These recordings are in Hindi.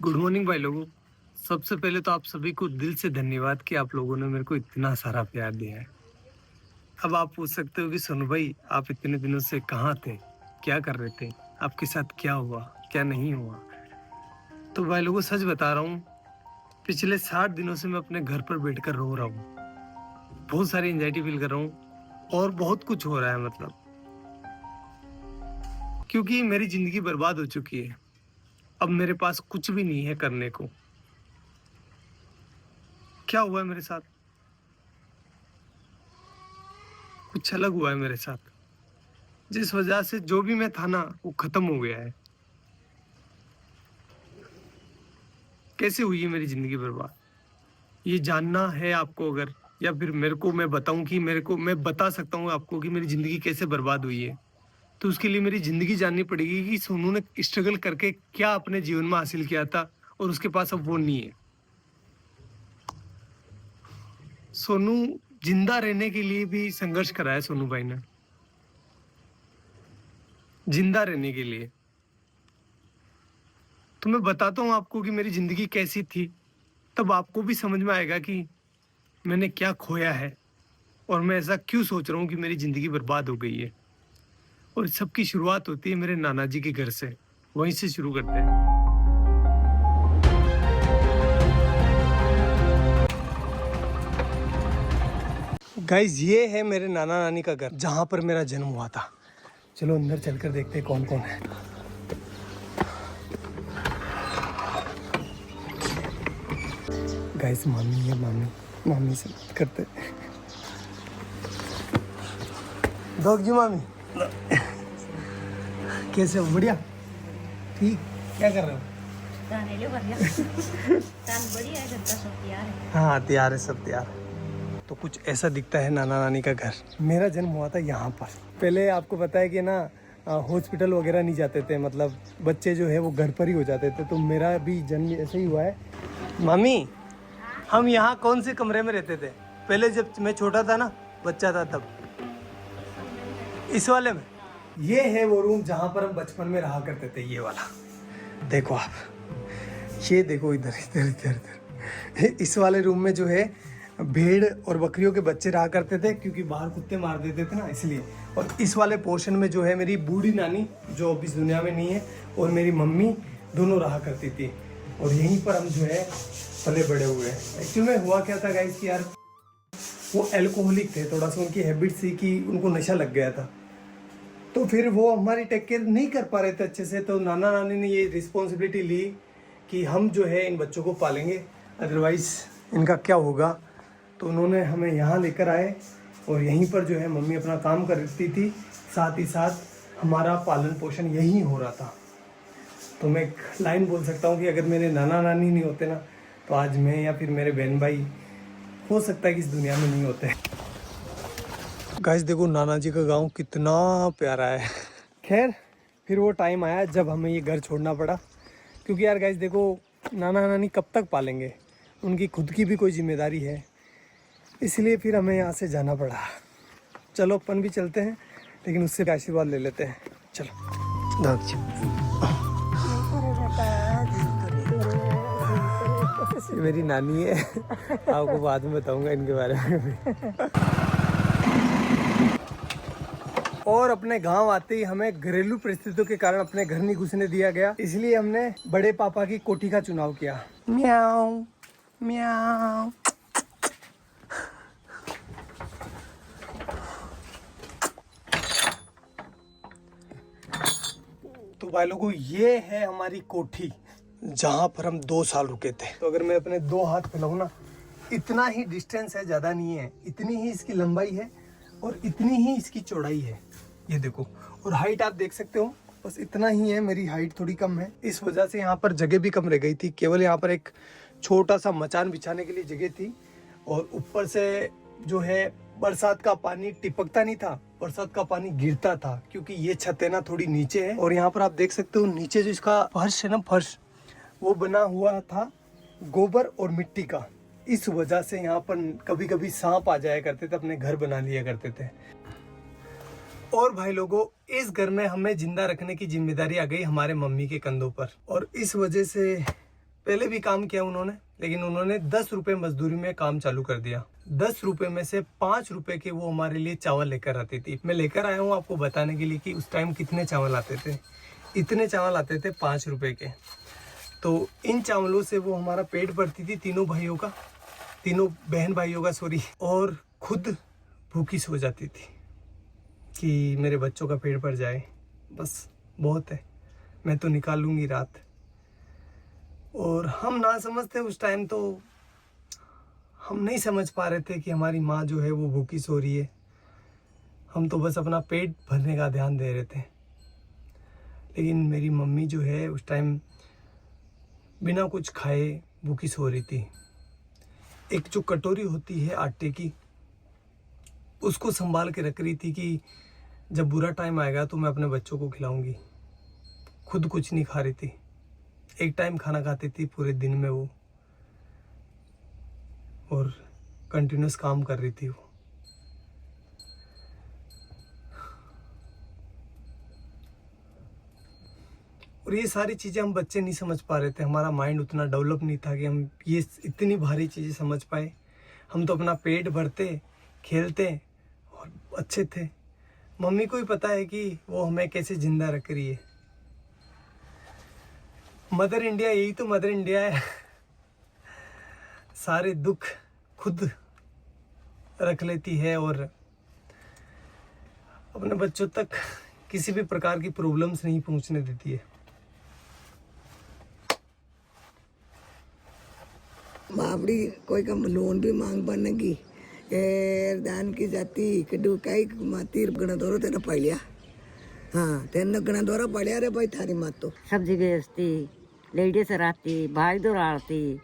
गुड मॉर्निंग भाई लोगों। सबसे पहले तो आप सभी को दिल से धन्यवाद कि आप लोगों ने मेरे को इतना सारा प्यार दिया है। अब आप पूछ सकते हो कि सोनू भाई आप इतने दिनों से कहाँ थे, क्या कर रहे थे, आपके साथ क्या हुआ, क्या नहीं हुआ। तो भाई लोगों सच बता रहा हूँ, पिछले 60 दिनों से मैं अपने घर पर बैठकर रो रहा हूँ। बहुत सारी एंजाइटी फील कर रहा हूँ और बहुत कुछ हो रहा है मतलब, क्योंकि मेरी जिंदगी बर्बाद हो चुकी है। अब मेरे पास कुछ भी नहीं है करने को। क्या हुआ है मेरे साथ, कुछ अलग हुआ है मेरे साथ, जिस वजह से जो भी मैं था ना वो खत्म हो गया है। कैसे हुई है मेरी जिंदगी बर्बाद, ये जानना है आपको अगर, या फिर मेरे को मैं बताऊं कि मेरे को मैं बता सकता हूँ आपको कि मेरी जिंदगी कैसे बर्बाद हुई है, तो उसके लिए मेरी जिंदगी जाननी पड़ेगी कि सोनू ने स्ट्रगल करके क्या अपने जीवन में हासिल किया था और उसके पास अब वो नहीं है। सोनू जिंदा रहने के लिए भी संघर्ष करा है सोनू भाई ने, जिंदा रहने के लिए। तो मैं बताता हूँ आपको कि मेरी जिंदगी कैसी थी, तब आपको भी समझ में आएगा कि मैंने क्या खोया है और मैं ऐसा क्यों सोच रहा हूँ कि मेरी जिंदगी बर्बाद हो गई है। और सबकी शुरुआत होती है मेरे नाना जी के घर से, वहीं से शुरू करते हैं। गाइस ये है मेरे नाना नानी का घर, जहाँ पर मेरा जन्म हुआ था। चलो अंदर चलकर देखते हैं कौन कौन है। गाइस मामी है, मामी से बात करते हैं। दोग जी मामी कैसे हो? बढ़िया, ठीक। क्या कर रहे हो? हाँ तैयार है, सब तैयार है। तो कुछ ऐसा दिखता है नाना नानी का घर। मेरा जन्म हुआ था यहाँ पर। पहले आपको पता है कि ना हॉस्पिटल वगैरह नहीं जाते थे, मतलब बच्चे जो है वो घर पर ही हो जाते थे। तो मेरा भी जन्म ऐसे ही हुआ है। मामी हम यहाँ कौन से कमरे में रहते थे पहले, जब मैं छोटा था ना, बच्चा था तब? इस वाले में। ये है वो रूम जहाँ पर हम बचपन में रहा करते थे, ये वाला। देखो आप, ये देखो इधर इधर इधर इधर। इस वाले रूम में जो है भेड़ और बकरियों के बच्चे रहा करते थे, क्योंकि बाहर कुत्ते मार देते थे ना, इसलिए। और इस वाले पोर्शन में जो है मेरी बूढ़ी नानी, जो अब इस दुनिया में नहीं है, और मेरी मम्मी दोनों रहा करती थी। और यहीं पर हम जो है पले बड़े हुए हैं। एक्चुअली में हुआ क्या था गाइस कि यार वो एल्कोहलिक थे, थोड़ा सा उनकी हैबिट थी कि उनको नशा लग गया था। तो फिर वो हमारी टेक केयर नहीं कर पा रहे थे अच्छे से। तो नाना नानी ने ये रिस्पॉन्सिबिलिटी ली कि हम जो है इन बच्चों को पालेंगे, अदरवाइज इनका क्या होगा। तो उन्होंने हमें यहाँ लेकर आए और यहीं पर जो है मम्मी अपना काम करती थी, साथ ही साथ हमारा पालन पोषण यहीं हो रहा था। तो मैं एक लाइन बोल सकता हूँ कि अगर मेरे नाना नानी नहीं होते ना, तो आज मैं या फिर मेरे बहन भाई हो सकता है कि इस दुनिया में नहीं होते। गाइस देखो नाना जी का गांव कितना प्यारा है। खैर फिर वो टाइम आया जब हमें ये घर छोड़ना पड़ा, क्योंकि यार गाइस देखो नाना नानी कब तक पालेंगे, उनकी खुद की भी कोई जिम्मेदारी है, इसलिए फिर हमें यहाँ से जाना पड़ा। चलो अपन भी चलते हैं, लेकिन उससे भी आशीर्वाद ले लेते हैं। चलो मेरी नानी है, आपको बाद में बताऊंगा इनके बारे में भी। और अपने गांव आते ही हमें घरेलू परिस्थितियों के कारण अपने घर नहीं घुसने दिया गया, इसलिए हमने बड़े पापा की कोठी का चुनाव किया। म्याऊ म्याऊ। तो भाई लोगों ये है हमारी कोठी, जहां पर हम 2 साल रुके थे। तो अगर मैं अपने 2 हाथ फैलाऊं ना, इतना ही डिस्टेंस है, ज्यादा नहीं है, इतनी ही इसकी लंबाई है और इतनी ही इसकी चौड़ाई है। ये देखो, और हाइट आप देख सकते हो, बस इतना ही है। मेरी हाइट थोड़ी कम है, इस वजह से यहाँ पर जगह भी कम रह गई थी। केवल यहाँ पर एक छोटा सा मचान बिछाने के लिए जगह थी। और ऊपर से जो है बरसात का पानी टिपकता नहीं था, बरसात का पानी गिरता था, क्योंकि ये छत है ना थोड़ी नीचे है। और यहाँ पर आप देख सकते हो नीचे जो इसका फर्श है ना, फर्श वो बना हुआ था गोबर और मिट्टी का। इस वजह से यहाँ पर कभी कभी सांप आ जाया करते थे, अपने घर बना लिया करते थे। और भाई लोगों इस घर में हमें जिंदा रखने की जिम्मेदारी आ गई हमारे मम्मी के कंधों पर। और इस वजह से पहले भी काम किया उन्होंने, लेकिन उन्होंने 10 रुपए मजदूरी में काम चालू कर दिया। 10 रुपए में से 5 रुपए के वो हमारे लिए चावल लेकर आती थी। मैं लेकर आया हूँ आपको बताने के लिए कि उस टाइम कितने चावल आते थे। इतने चावल आते थे 5 रुपए के। तो इन चावलों से वो हमारा पेट भरती थी, तीनों बहन भाइयों का सॉरी, और खुद भूखी सो जाती थी कि मेरे बच्चों का पेट भर जाए, बस बहुत है, मैं तो निकाल लूँगी रात। और हम ना समझते उस टाइम, तो हम नहीं समझ पा रहे थे कि हमारी माँ जो है वो भूखी सो रही है। हम तो बस अपना पेट भरने का ध्यान दे रहे थे। लेकिन मेरी मम्मी जो है उस टाइम बिना कुछ खाए भूखी सो रही थी। एक जो कटोरी होती है आटे की, उसको संभाल के रख रही थी कि जब बुरा टाइम आएगा तो मैं अपने बच्चों को खिलाऊंगी। खुद कुछ नहीं खा रही थी, एक टाइम खाना खाती थी पूरे दिन में वो, और कंटिन्यूस काम कर रही थी वो। और ये सारी चीज़ें हम बच्चे नहीं समझ पा रहे थे, हमारा माइंड उतना डेवलप नहीं था कि हम ये इतनी भारी चीज़ें समझ पाए। हम तो अपना पेट भरते, खेलते और अच्छे थे। मम्मी को ही पता है कि वो हमें कैसे जिंदा रख रही है। मदर इंडिया, यही तो मदर इंडिया है। सारे दुख खुद रख लेती है और अपने बच्चों तक किसी भी प्रकार की प्रॉब्लम्स नहीं पहुंचने देती है। बाबड़ी कोई का लोन भी मांग बनेगी दान की जाती कड़ू कई तीर गणा दौरा तेना पड़िया। हाँ तेना गणा दौरा पड़िया रे भाई थारी माँ तो सब्जी बेचती, लेडीज रहती, भाई दौड़ाती,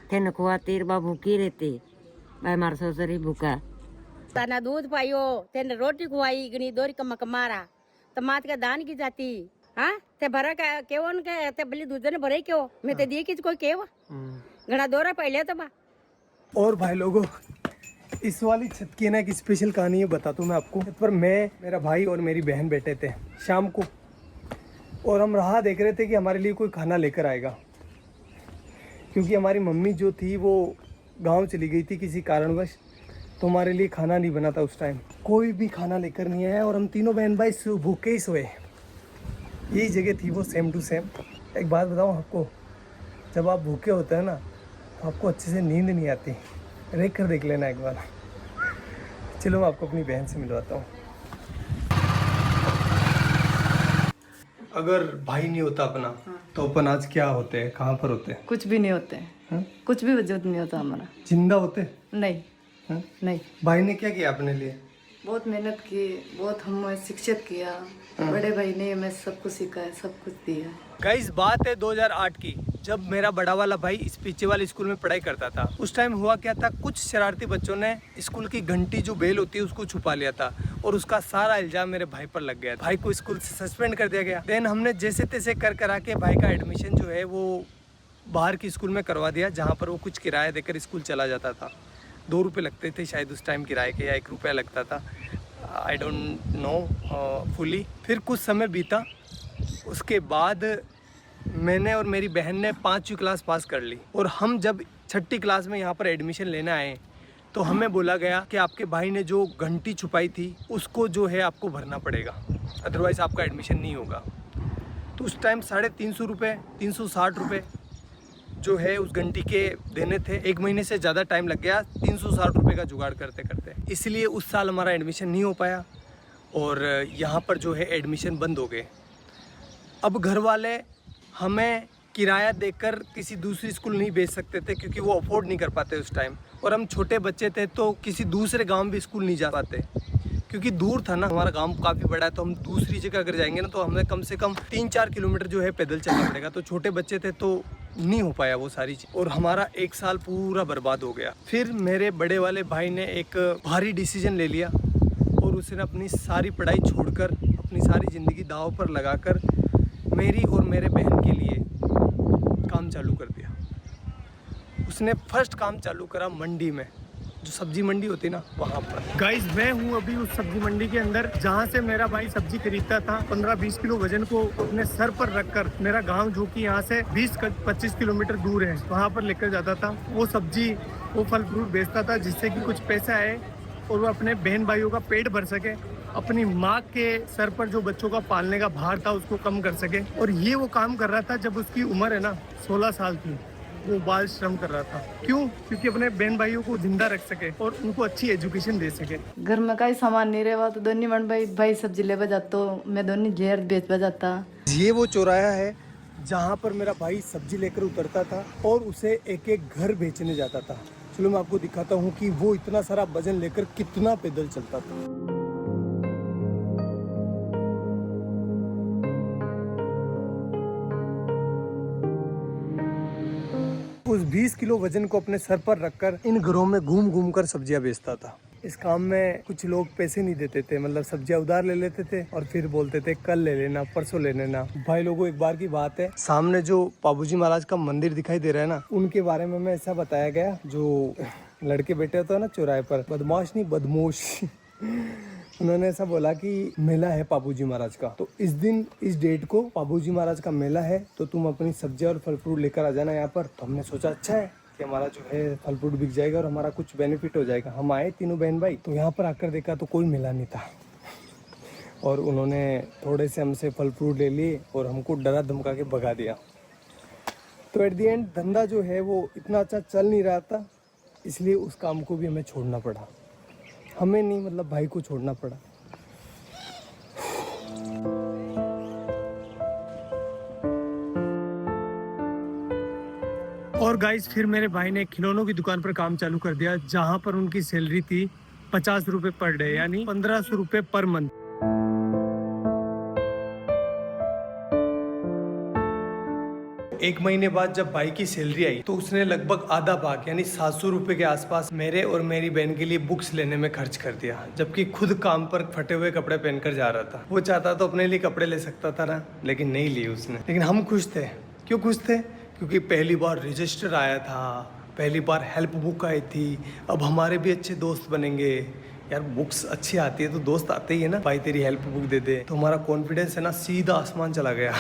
तेन खुआती, बा भूखी रहती, भाई मार ससुर ही भूखा। तना दूध पाइयो, तेने रोटी खुआई, गनी दोरी कमा कमारा, तमात का दान की जाती। हाँ ते भरा का केवन के ते बली दूध ने भरे क्यों, मैं ते दिए किस कोई केव घना दौरा पहले तो बा। और भाई लोगों, इस वाली छत की ना एक स्पेशल कहानी है, बताता हूँ मैं आपको। छत पर मैं, मेरा भाई और मेरी बहन बैठे थे शाम को, और हम राह देख रहे थे कि हमारे लिए कोई खाना लेकर आएगा, क्योंकि हमारी मम्मी जो थी वो गांव चली गई थी किसी कारणवश, तो हमारे लिए खाना नहीं बना था उस टाइम। कोई भी खाना लेकर नहीं आया और हम तीनों बहन भाई भूखे ही सोए। यही जगह थी वो, सेम टू सेम। एक बात बताऊँ आपको, जब आप भूखे होते हैं ना तो आपको अच्छे से नींद नहीं आती। रेख कर देख लेना एक बार। चलो मैं आपको अपनी बहन से मिलवाता हूँ। अगर भाई नहीं होता अपना तो अपन आज क्या होते हैं, कहाँ पर होते हैं? कुछ भी नहीं होते हैं, कुछ भी वजूद नहीं होता हमारा। जिंदा होते? नहीं हाँ? नहीं। भाई ने क्या किया अपने लिए? बहुत मेहनत की, बहुत हमें शिक्षित किया। बड़े भाई ने हमें सब कुछ सिखाया, सब कुछ दिया। गाइस बात है 2008 की, जब मेरा बड़ा वाला भाई इस पीछे वाले स्कूल में पढ़ाई करता था। उस टाइम हुआ क्या था, कुछ शरारती बच्चों ने स्कूल की घंटी जो बेल होती है उसको छुपा लिया था, और उसका सारा इल्जाम मेरे भाई पर लग गया। भाई को स्कूल से सस्पेंड कर दिया गया। देन हमने जैसे तैसे कर करा के भाई का एडमिशन जो है वो बाहर की स्कूल में करवा दिया, जहाँ पर वो कुछ किराया देकर स्कूल चला जाता था। 2 रुपये लगते थे शायद उस टाइम किराए के, या 1 रुपया लगता था, आई डोंट नो फुली। फिर कुछ समय बीता, उसके बाद मैंने और मेरी बहन ने 5वीं क्लास पास कर ली, और हम जब 6ठी क्लास में यहाँ पर एडमिशन लेने आए तो हमें बोला गया कि आपके भाई ने जो घंटी छुपाई थी उसको जो है आपको भरना पड़ेगा, अदरवाइज़ आपका एडमिशन नहीं होगा। तो उस टाइम 350 रुपये, 360 रुपये जो है उस घंटी के देने थे। 1 महीने से ज़्यादा टाइम लग गया 360 रुपये का जुगाड़ करते करते, इसलिए उस साल हमारा एडमिशन नहीं हो पाया, और यहाँ पर जो है एडमिशन बंद हो गए। अब घर वाले हमें किराया देकर किसी दूसरी स्कूल नहीं भेज सकते थे, क्योंकि वो अफोर्ड नहीं कर पाते उस टाइम, और हम छोटे बच्चे थे तो किसी दूसरे गांव भी स्कूल नहीं जा पाते, क्योंकि दूर था ना। हमारा गांव काफ़ी बड़ा है, तो हम दूसरी जगह अगर जाएंगे ना तो हमें कम से कम 3-4 किलोमीटर जो है पैदल चलना पड़ेगा। तो छोटे बच्चे थे तो नहीं हो पाया वो सारी चीज़, और हमारा 1 साल पूरा बर्बाद हो गया। फिर मेरे बड़े वाले भाई ने एक भारी डिसीजन ले लिया, और उसने अपनी सारी पढ़ाई छोड़कर, अपनी सारी ज़िंदगी दांव पर लगाकर मेरी और मेरे बहन के लिए काम चालू कर दिया। उसने फर्स्ट काम चालू करा मंडी में। जो सब्जी मंडी होती है ना वहाँ पर। गाइस मैं हूँ अभी उस सब्जी मंडी के अंदर जहाँ से मेरा भाई सब्जी खरीदता था। 15-20 किलो वजन को अपने सर पर रखकर मेरा गांव जो कि यहाँ से 20-25 किलोमीटर दूर है वहाँ पर लेकर जाता था। वो सब्जी वो फल फ्रूट बेचता था जिससे कि कुछ पैसा आए और वो अपने बहन भाइयों का पेट भर सके, अपनी माँ के सर पर जो बच्चों का पालने का भार था उसको कम कर सके। और ये वो काम कर रहा था जब उसकी उम्र है ना 16 साल की। वो बाल श्रम कर रहा था। क्यों? क्योंकि अपने बहन भाइयों को जिंदा रख सके और उनको अच्छी एजुकेशन दे सके। घर में कई सामान नहीं रहा तो दोनों मन भाई सब्जी ले जाता, मैं दोनों जेर बेच जाता। ये वो चौराहा है जहाँ पर मेरा भाई सब्जी लेकर उतरता था और उसे एक एक घर बेचने जाता था। चलो मैं आपको दिखाता हूँ कि वो इतना सारा वजन लेकर कितना पैदल चलता था। उस 20 किलो वजन को अपने सर पर रखकर इन घरों में घूम घूम कर सब्जियां बेचता था। इस काम में कुछ लोग पैसे नहीं देते थे, मतलब सब्जियां उधार ले लेते थे और फिर बोलते थे कल ले लेना, परसों ले लेना। भाई लोगों एक बार की बात है, सामने जो पाबूजी महाराज का मंदिर दिखाई दे रहा है ना, उनके बारे में मैं ऐसा बताया गया, जो लड़के बैठे होते हैं ना चौराहे पर, बदमाश नहीं बदमोश उन्होंने ऐसा बोला कि मेला है पाबूजी महाराज का, तो इस दिन इस डेट को पाबूजी महाराज का मेला है, तो तुम अपनी सब्जियां और फल फ्रूट लेकर आ जाना यहाँ पर। तो हमने सोचा अच्छा है कि हमारा जो है फल फ्रूट बिक जाएगा और हमारा कुछ बेनिफिट हो जाएगा। हम आए तीनों बहन भाई, तो यहाँ पर आकर देखा तो कोई मेला नहीं था और उन्होंने थोड़े से हमसे फल फ्रूट ले लिए और हमको डरा धमका के भगा दिया। तो एट दी एंड धंधा जो है वो इतना अच्छा चल नहीं रहा था, इसलिए उस काम को भी हमें छोड़ना पड़ा। हमें नहीं, मतलब भाई को छोड़ना पड़ा। और गाइस फिर मेरे भाई ने खिलौनों की दुकान पर काम चालू कर दिया, जहां पर उनकी सैलरी थी 50 रुपए पर डे, यानी 1500 रुपए पर मंथ। एक महीने बाद जब भाई की सैलरी आई तो उसने लगभग आधा भाग यानी 700 रुपए के आसपास मेरे और मेरी बहन के लिए बुक्स लेने में खर्च कर दिया, जबकि खुद काम पर फटे हुए कपड़े पहनकर जा रहा था। वो चाहता तो अपने लिए कपड़े ले सकता था ना, लेकिन नहीं लिए उसने। लेकिन हम खुश थे। क्यों खुश थे? क्योंकि पहली बार रजिस्टर आया था, पहली बार हेल्प बुक आई थी, अब हमारे भी अच्छे दोस्त बनेंगे। यार बुक्स अच्छी आती है तो दोस्त आते ही है ना, भाई तेरी हेल्प बुक दे दे, तो हमारा कॉन्फिडेंस है ना सीधा आसमान चला गया।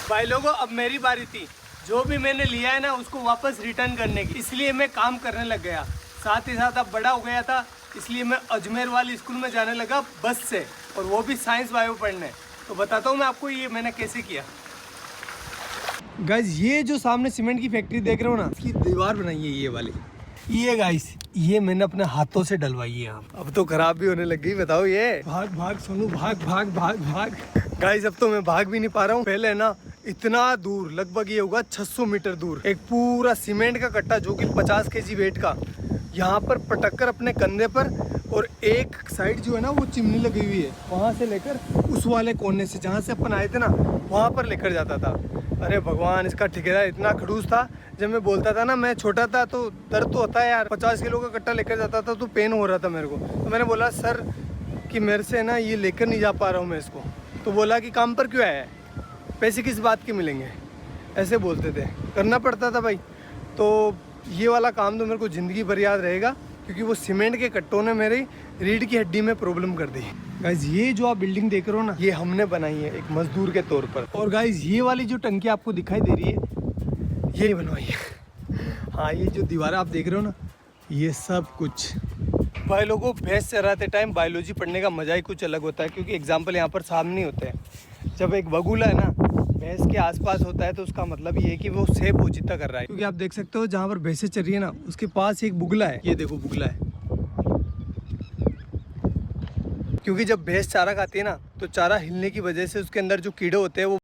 भाई लोगों अब मेरी बारी थी। जो भी मैंने लिया है ना उसको वापस रिटर्न करने की, इसलिए मैं काम करने लग गया। साथ ही साथ अब बड़ा हो गया था, इसलिए मैं अजमेर वाली स्कूल में जाने लगा बस से, और वो भी साइंस बायो पढ़ने। तो बताता हूँ मैं आपको ये मैंने कैसे किया। गाइस ये जो सामने सीमेंट की फैक्ट्री देख रहे हो ना, इसकी दीवार बनाई है ये वाली। ये गाइस ये मैंने अपने हाथों से डलवाई है। अब तो खराब भी होने लग गई। बताओ ये भाग भाग सोनू भाग भाग भाग भाग। गाइस अब तो मैं भाग भी नहीं पा रहा हूँ। पहले ना इतना दूर, लगभग ये होगा 600 मीटर दूर, एक पूरा सीमेंट का कट्टा जो कि 50 केजी वेट का, यहाँ पर पटक कर अपने कंधे पर, और एक साइड जो है ना वो चिमनी लगी हुई है, वहाँ से लेकर उस वाले कोने से जहाँ से अपन आए थे ना वहाँ पर लेकर जाता था। अरे भगवान, इसका ठेकेदार इतना खड़ूस था। जब मैं बोलता था ना, मैं छोटा था तो दर्द तो होता है यार, 50 किलो का कट्टा लेकर जाता था तो पेन हो रहा था मेरे को। तो मैंने बोला सर कि मेरे से ना ये लेकर नहीं जा पा रहा हूँ मैं इसको। तो बोला कि काम पर क्यों आया है, पैसे किस बात के मिलेंगे, ऐसे बोलते थे। करना पड़ता था भाई। तो ये वाला काम तो मेरे को ज़िंदगी भर याद रहेगा, क्योंकि वो सीमेंट के कट्टों ने मेरी रीढ़ की हड्डी में प्रॉब्लम कर दी। गाइज ये जो आप बिल्डिंग देख रहे हो ना, ये हमने बनाई है एक मजदूर के तौर पर। और गाइज ये वाली जो टंकी आपको दिखाई दे रही है, ये बनवाई है। हाँ, ये जो दीवार आप देख रहे हो ना, ये सब कुछ। भाई लोगों, भैंस चराते टाइम बायोलॉजी पढ़ने का मजा ही कुछ अलग होता है, क्योंकि एग्जाम्पल यहाँ पर सामने होते हैं। जब एक बगुला है ना भैंस के आसपास होता है तो उसका मतलब ये है कि वो सेब पोजीता कर रहा है। क्योंकि आप देख सकते हो जहाँ पर भैंसें चर रही है ना, उसके पास एक बुगला है। ये देखो बुगला है। क्योंकि जब भैंस चारा खाती है ना, तो चारा हिलने की वजह से उसके अंदर जो कीड़े होते हैं वो